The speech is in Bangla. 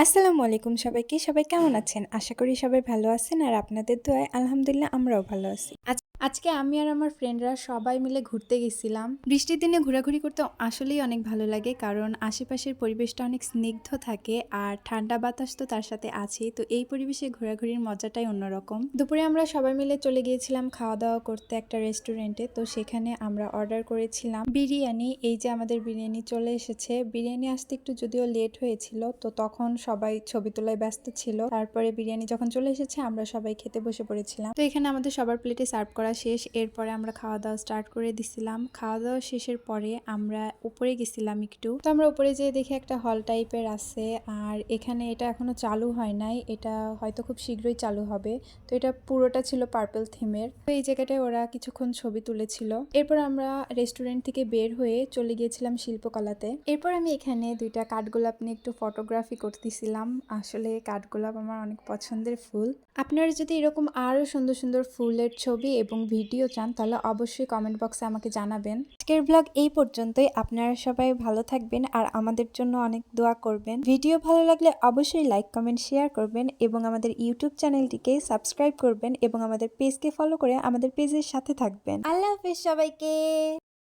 আসসালামু আলাইকুম সবাইকে। সবাই কেমন আছেন? আশা করি সবাই ভালো আছেন আর আপনাদের দোয়ায় আলহামদুলিল্লাহ আমরাও ভালো আছি। আজকে আমি আর আমার ফ্রেন্ডরা সবাই মিলে ঘুরতে গেছিলাম। বৃষ্টির দিনে ঘোরাঘুরি করতে আসলেই অনেক ভালো লাগে, কারণ আশেপাশের পরিবেশটা অনেক স্নিগ্ধ থাকে আর ঠান্ডা বাতাস তো তার সাথে আছেই। তো এই পরিবেশে ঘোরাঘুরির মজাটাই অন্যরকম। দুপুরে আমরা সবাই মিলে চলে গিয়েছিলাম খাওয়া দাওয়া করতে একটা রেস্টুরেন্টে। তো সেখানে আমরা অর্ডার করেছিলাম বিরিয়ানি। এই যে আমাদের বিরিয়ানি চলে এসেছে। বিরিয়ানি আসতে একটু যদিও লেট হয়েছিল, তো তখন সবাই ছবি তোলায় ব্যস্ত ছিল। তারপরে বিরিয়ানি যখন চলে এসেছে আমরা সবাই খেতে বসে পড়েছিলাম। তো এখানে আমাদের সবার প্লেটে সার্ভ করা শেষ। এরপরে আমরা খাওয়া দাওয়া স্টার্ট করে দিছিলাম। খাওয়া দাওয়া শেষের পরে আমরা উপরে গেছিলাম একটু। তো আমরা উপরে যেয়ে দেখি একটা হল টাইপের আছে, আর এখানে এটা এখনো চালু হয় নাই, এটা হয়তো খুব শীঘ্রই চালু হবে। তো এটা পুরোটা ছিল পার্পল থিমের। তো এই জায়গাটায় ওরা কিছুক্ষণ ছবি তুলেছিল। এরপর আমরা রেস্টুরেন্ট থেকে বের হয়ে চলে গিয়েছিলাম শিল্পকলাতে। এরপর আমি এখানে দুইটা কাঠগোলাপ নিয়ে একটু ফটোগ্রাফি করতেছিলাম। আসলে কাঠগোলাপ আমার অনেক পছন্দের ফুল। আপনারা যদি এরকম আরো সুন্দর সুন্দর ফুলের ছবি এবং ভিডিও চান তাহলে অবশ্যই কমেন্ট বক্সে আমাকে জানাবেন। আজকের ব্লগ এই পর্যন্তই। আপনারা সবাই ভালো থাকবেন আর আমাদের জন্য অনেক দোয়া করবেন। ভিডিও ভালো লাগলে অবশ্যই লাইক কমেন্ট শেয়ার করবেন এবং আমাদের ইউটিউব চ্যানেলটিকে সাবস্ক্রাইব করবেন এবং আমাদের পেজকে ফলো করে আমাদের পেজের সাথে থাকবেন। আল্লাহ হাফেজ সবাইকে।